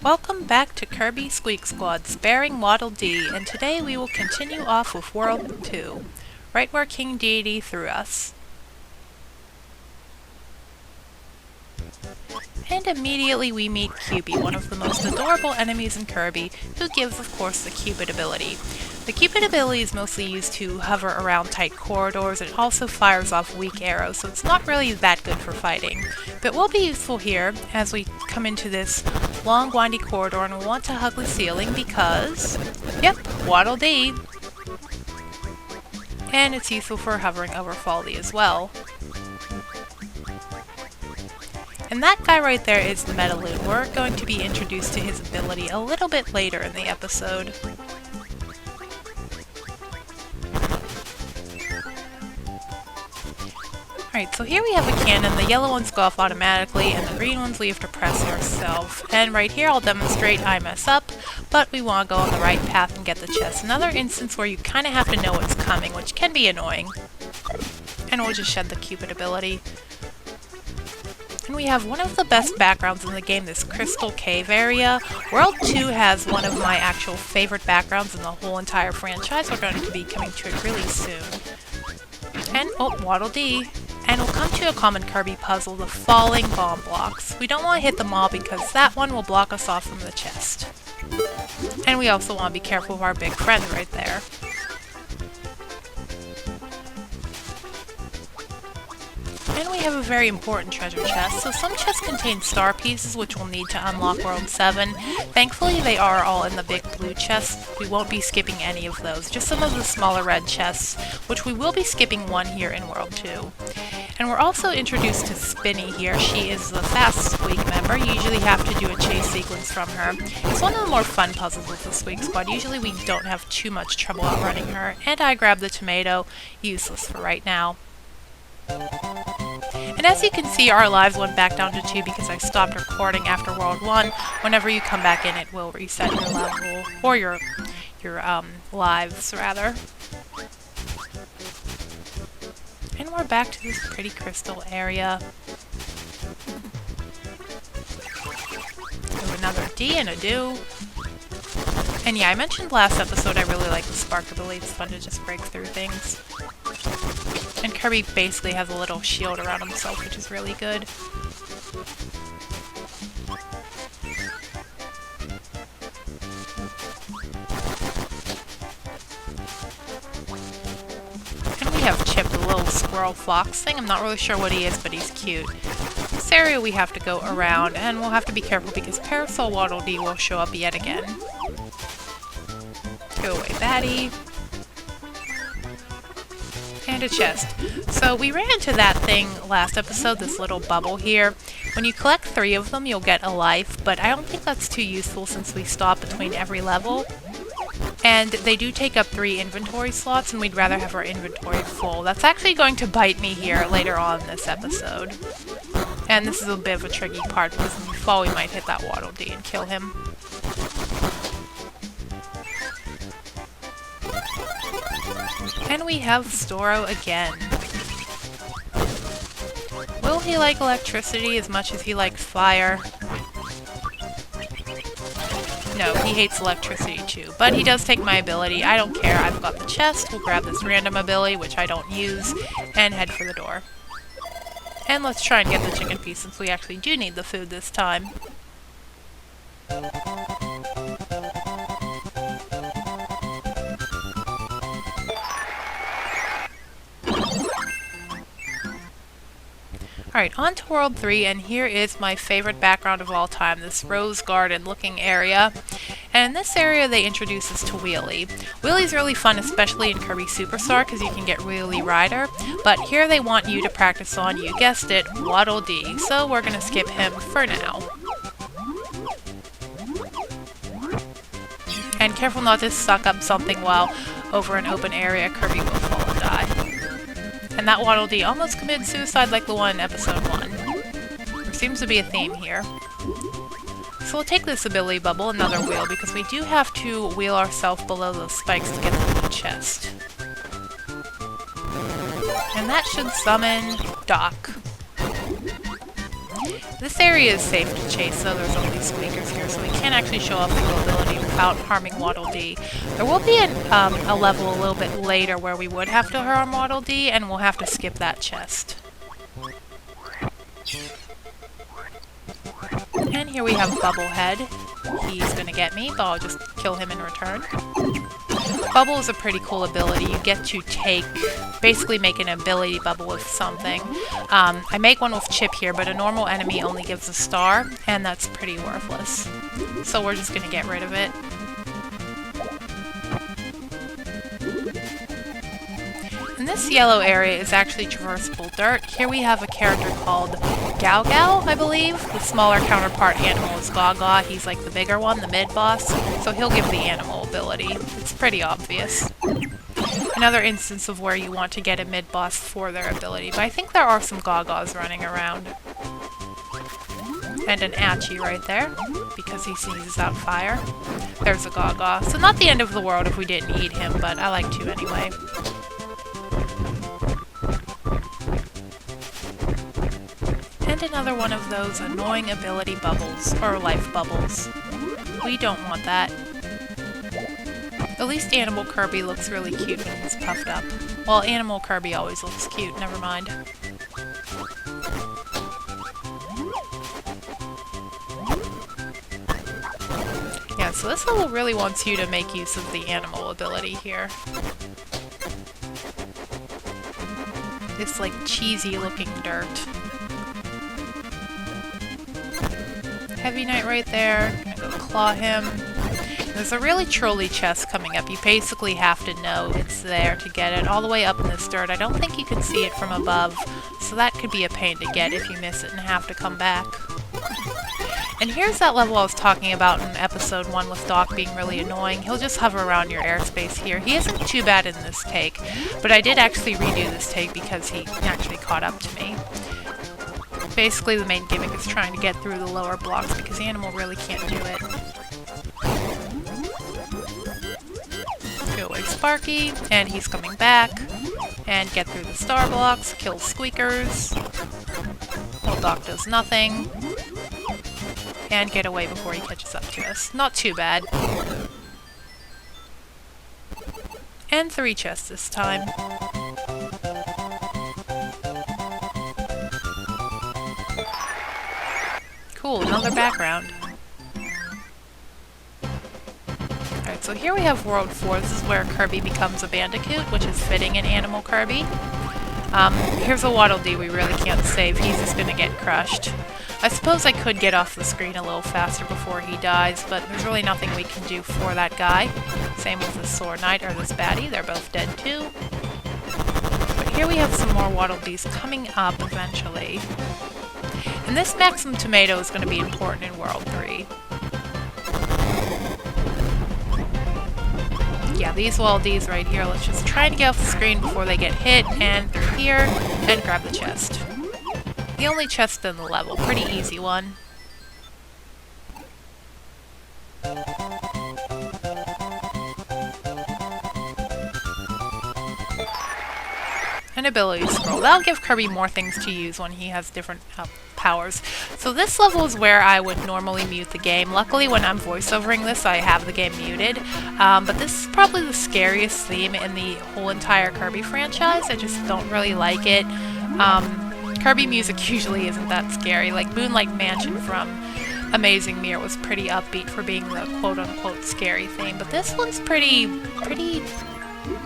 Welcome back to Kirby Squeak Squad, Sparring Waddle Dee, and today we will continue off with World 2, right where King Deity threw us. And immediately we meet Cupid, one of the most adorable enemies in Kirby, who gives, of course, the Cupid ability. The Cupid ability is mostly used to hover around tight corridors. It also fires off weak arrows, so it's not really that good for fighting. But will be useful here as we come into this long, windy corridor, and we want to hug the ceiling because, yep, Waddle Dee. And it's useful for hovering over Folly as well. And that guy right there is Metaloon. We're going to be introduced to his ability a little bit later in the episode. Alright, so here we have a cannon. The yellow ones go off automatically, and the green ones we have to press ourselves. And right here I'll demonstrate I mess up, but we want to go on the right path and get the chest. Another instance where you kind of have to know what's coming, which can be annoying. And we'll just shed the Cupid ability. And we have one of the best backgrounds in the game, this Crystal Cave area. World 2 has one of my actual favorite backgrounds in the whole entire franchise. We're going to be coming to it really soon. And, oh, Waddle Dee. And we'll come to a common Kirby puzzle, the falling bomb blocks. We don't want to hit them all because that one will block us off from the chest. And we also want to be careful of our big friend right there. And we have a very important treasure chest. So some chests contain star pieces which we'll need to unlock World 7. Thankfully they are all in the big blue chests. We won't be skipping any of those. Just some of the smaller red chests, which we will be skipping one here in World 2. And we're also introduced to Spinny here. She is the fast Squeak member. You usually have to do a chase sequence from her. It's one of the more fun puzzles with the Squeak Squad. Usually we don't have too much trouble outrunning her. And I grabbed the tomato. Useless for right now. And as you can see, our lives went back down to 2 because I stopped recording after World 1. Whenever you come back in, it will reset your level, or your lives, rather. And we're back to this pretty crystal area. Do another D and a do. And yeah, I mentioned last episode I really like the spark ability. It's fun to just break through things. And Kirby basically has a little shield around himself, which is really good. And we have Chip, the little squirrel fox thing. I'm not really sure what he is, but he's cute. This area we have to go around, and we'll have to be careful because Parasol Waddle Dee will show up yet again. Go away, baddie. And a chest. So we ran into that thing last episode, this little bubble here. When you collect 3 of them, you'll get a life, but I don't think that's too useful since we stop between every level. And they do take up 3 inventory slots, and we'd rather have our inventory full. That's actually going to bite me here later on in this episode. And this is a bit of a tricky part because if we fall, we might hit that Waddle Dee and kill him. And we have Storo again. Will he like electricity as much as he likes fire? No, he hates electricity too, but he does take my ability. I don't care, I've got the chest. We'll grab this random ability, which I don't use, and head for the door. And let's try and get the chicken piece since we actually do need the food this time. Alright, on to World 3, and here is my favorite background of all time, this rose garden looking area. And in this area they introduce us to Wheelie. Wheelie's really fun, especially in Kirby Superstar, because you can get Wheelie Rider. But here they want you to practice on, you guessed it, Waddle Dee. So we're going to skip him for now. And careful not to suck up something while over an open area. Kirby will fall and die. And that Waddle Dee almost committed suicide like the one in episode 1. There seems to be a theme here. So we'll take this ability bubble, another wheel, because we do have to wheel ourselves below those spikes to get to the chest. And that should summon Doc. This area is safe to chase, though there's only squeakers here, so we can't actually show off the ability without harming Waddle Dee. There will be a level a little bit later where we would have to harm Waddle Dee, and we'll have to skip that chest. And here we have Bubblehead. He's gonna get me, but I'll just kill him in return. Bubble is a pretty cool ability. You get to basically make an ability bubble with something. I make one with Chip here, but a normal enemy only gives a star, and that's pretty worthless. So we're just gonna get rid of it. And this yellow area is actually traversable dirt. Here we have a character called Gao Gao, I believe. The smaller counterpart animal is Gaga. He's like the bigger one, the mid-boss, so he'll give the animal ability. It's pretty obvious. Another instance of where you want to get a mid-boss for their ability, but I think there are some Gagas running around. And an Achi right there, because he sneezes out fire. There's a Gaga. So not the end of the world if we didn't eat him, but I like to anyway. And another one of those annoying ability bubbles, or life bubbles. We don't want that. At least Animal Kirby looks really cute when he's puffed up. Well, Animal Kirby always looks cute, never mind. Yeah, so this level really wants you to make use of the animal ability here. This like cheesy looking dirt. Heavy Knight right there. Gonna go claw him. There's a really trolly chest coming up. You basically have to know it's there to get it all the way up in this dirt. I don't think you can see it from above, so that could be a pain to get if you miss it and have to come back. And here's that level I was talking about in episode 1 with Doc being really annoying. He'll just hover around your airspace here. He isn't too bad in this take, but I did actually redo this take because he actually caught up to me. Basically, the main gimmick is trying to get through the lower blocks because the animal really can't do it. Go away Sparky, and he's coming back. And get through the star blocks, kill squeakers. Well, Doc does nothing. And get away before he catches up to us. Not too bad. And 3 chests this time. Cool, another background. Alright, so here we have World 4. This is where Kirby becomes a Bandicoot, which is fitting in Animal Kirby. Here's a Waddle Dee we really can't save. He's just gonna get crushed. I suppose I could get off the screen a little faster before he dies, but there's really nothing we can do for that guy. Same with this Sword Knight or this baddie. They're both dead too. But here we have some more Waddle Dees coming up eventually. And this Maximum Tomato is going to be important in World 3. Yeah, these Waddle Dees right here. Let's just try to get off the screen before they get hit, and through here, and grab the chest. The only chest in the level. Pretty easy one. An ability scroll. That'll give Kirby more things to use when he has different powers. So this level is where I would normally mute the game. Luckily, when I'm voiceovering this, I have the game muted. But this is probably the scariest theme in the whole entire Kirby franchise. I just don't really like it. Kirby music usually isn't that scary. Like Moonlight Mansion from Amazing Mirror was pretty upbeat for being the quote-unquote scary theme. But this one's pretty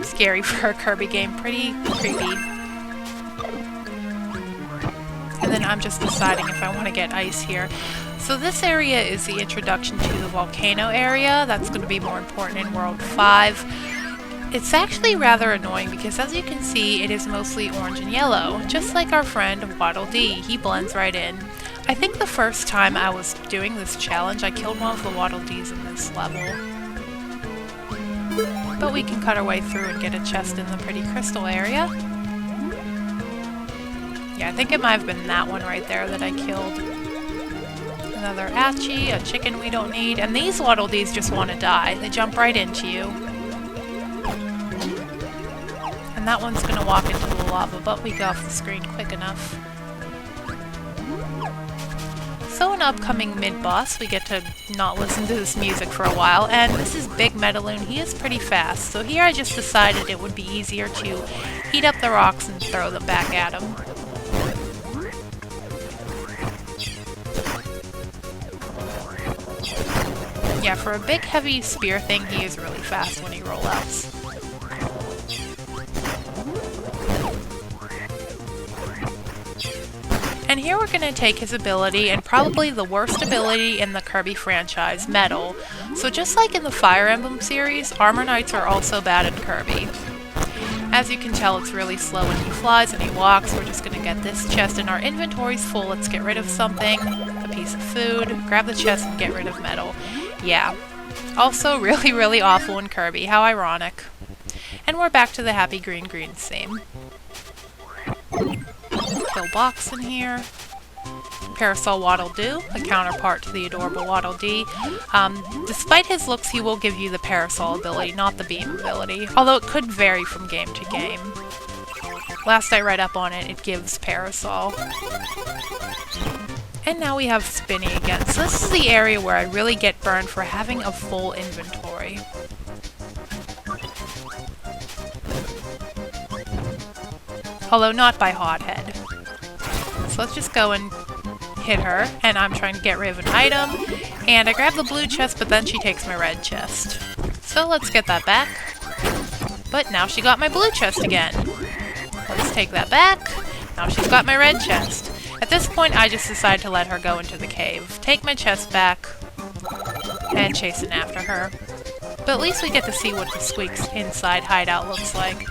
scary for a Kirby game. Pretty creepy. And then I'm just deciding if I want to get ice here. So this area is the introduction to the volcano area. That's going to be more important in World 5. It's actually rather annoying because, as you can see, it is mostly orange and yellow. Just like our friend Waddle Dee, he blends right in. I think the first time I was doing this challenge, I killed one of the Waddle Dees in this level. But we can cut our way through and get a chest in the pretty crystal area. Yeah, I think it might have been that one right there that I killed. Another Achi, a chicken we don't need, and these Waddle Dees just want to die. They jump right into you. And that one's going to walk into the lava, but we go off the screen quick enough. So in upcoming mid-boss, we get to not listen to this music for a while, and this is Big Metaloon. He is pretty fast, so here I just decided it would be easier to heat up the rocks and throw them back at him. Yeah, for a big heavy spear thing, he is really fast when he rollouts. And here we're going to take his ability, and probably the worst ability in the Kirby franchise, Metal. So just like in the Fire Emblem series, Armor Knights are also bad in Kirby. As you can tell, it's really slow when he flies and he walks. We're just going to get this chest, and our inventory's full. Let's get rid of something, a piece of food, grab the chest and get rid of Metal. Yeah. Also really awful in Kirby. How ironic. And we're back to the happy green theme. Kill box in here. Parasol Waddle Dee, a counterpart to the adorable Waddle Dee. Despite his looks, he will give you the Parasol ability, not the Beam ability, although it could vary from game to game. Last I read up on it, it gives Parasol. And now we have Spinny again. So this is the area where I really get burned for having a full inventory. Although not by Hothead. So let's just go and hit her, and I'm trying to get rid of an item, and I grab the blue chest, but then she takes my red chest. So let's get that back. But now she got my blue chest again. Let's take that back. Now she's got my red chest. At this point, I just decide to let her go into the cave, take my chest back, and chase in after her. But at least we get to see what the Squeak's inside hideout looks like.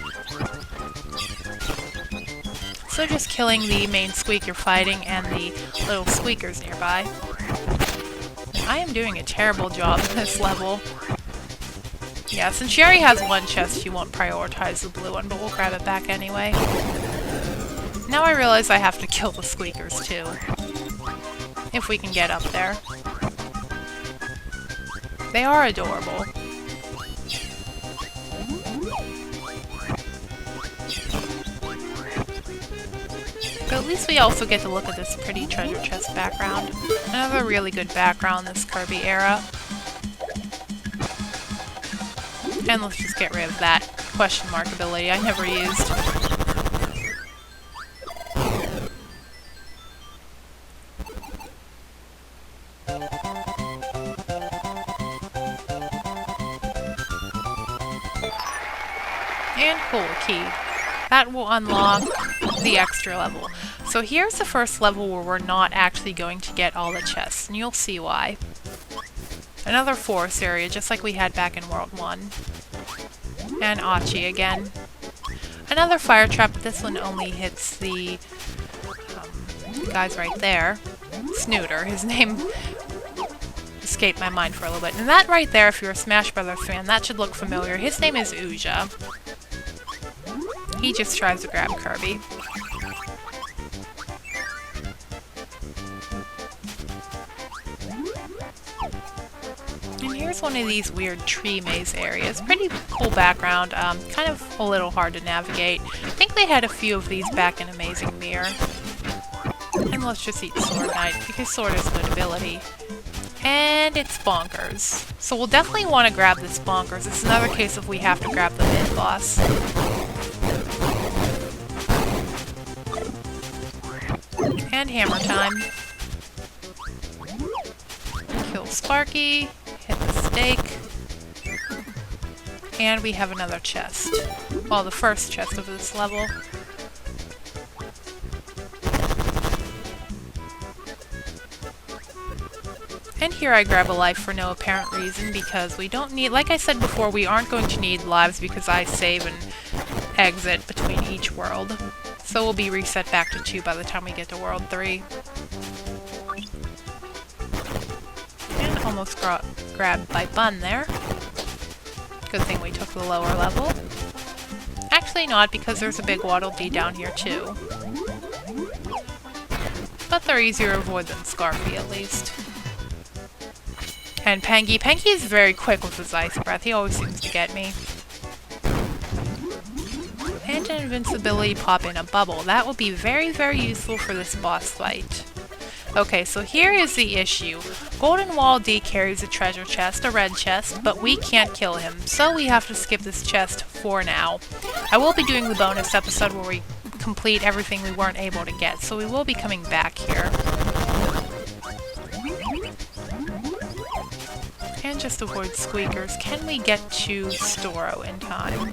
So just killing the main Squeak you're fighting and the little squeakers nearby. I am doing a terrible job in this level. Yeah, since she already has one chest, she won't prioritize the blue one, but we'll grab it back anyway. Now I realize I have to kill the squeakers too. If we can get up there. They are adorable. But at least we also get to look at this pretty treasure chest background. Another really good background in this Kirby era. And let's just get rid of that question mark ability I never used. And cool, key. That will unlock the extra level. So here's the first level where we're not actually going to get all the chests, and you'll see why. Another forest area, just like we had back in World 1. And Achi again. Another fire trap, but this one only hits the guys right there. Snooter, his name escaped my mind for a little bit. And that right there, if you're a Smash Brothers fan, that should look familiar. His name is Uja. He just tries to grab Kirby. And here's one of these weird tree maze areas. Pretty cool background, kind of a little hard to navigate. I think they had a few of these back in Amazing Mirror. And let's just eat Sword Knight, because Sword is a good ability. And it's Bonkers. So we'll definitely want to grab this Bonkers. It's another case of we have to grab the mid-boss. And hammer time. Kill Sparky, hit the stake, and we have another chest. Well, the first chest of this level. And here I grab a life for no apparent reason, because we don't need, like I said before, we aren't going to need lives because I save and exit between each world. So we'll be reset back to 2 by the time we get to World 3. And almost grabbed by Bun there. Good thing we took the lower level. Actually not, because there's a big Waddle Dee down here too. But they're easier to avoid than Scarfy at least. And Pengy. Pengy is very quick with his ice breath. He always seems to get me. And an invincibility pop in a bubble. That will be very useful for this boss fight. Okay, so here is the issue. Golden Waddle Dee carries a treasure chest, a red chest, but we can't kill him, so we have to skip this chest for now. I will be doing the bonus episode where we complete everything we weren't able to get, so we will be coming back here. And just avoid squeakers. Can we get to Storo in time?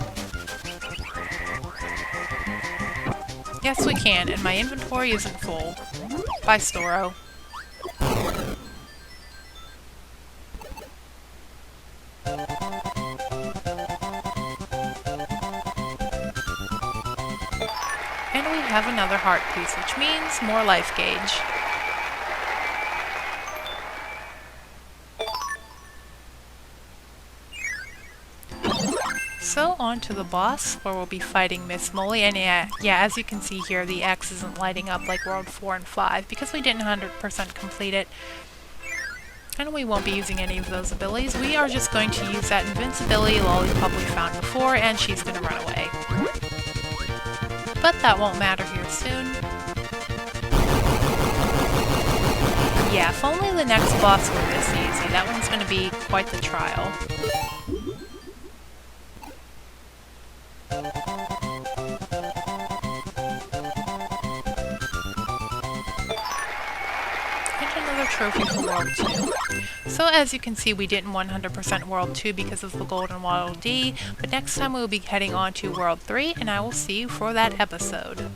Yes, we can, and my inventory isn't full. Bye, Storo. And we have another heart piece, which means more life gauge. So on to the boss, where we'll be fighting Miss Molly, and yeah, as you can see here, the X isn't lighting up like World 4 and 5, because we didn't 100% complete it. And we won't be using any of those abilities. We are just going to use that invincibility lollipop we found before, and she's going to run away. But that won't matter here soon. Yeah, if only the next boss were this easy. That one's going to be quite the trial. Trophy for World 2. So as you can see, we didn't 100% World 2 because of the Golden Waddle Dee, but next time we'll be heading on to World 3, and I will see you for that episode.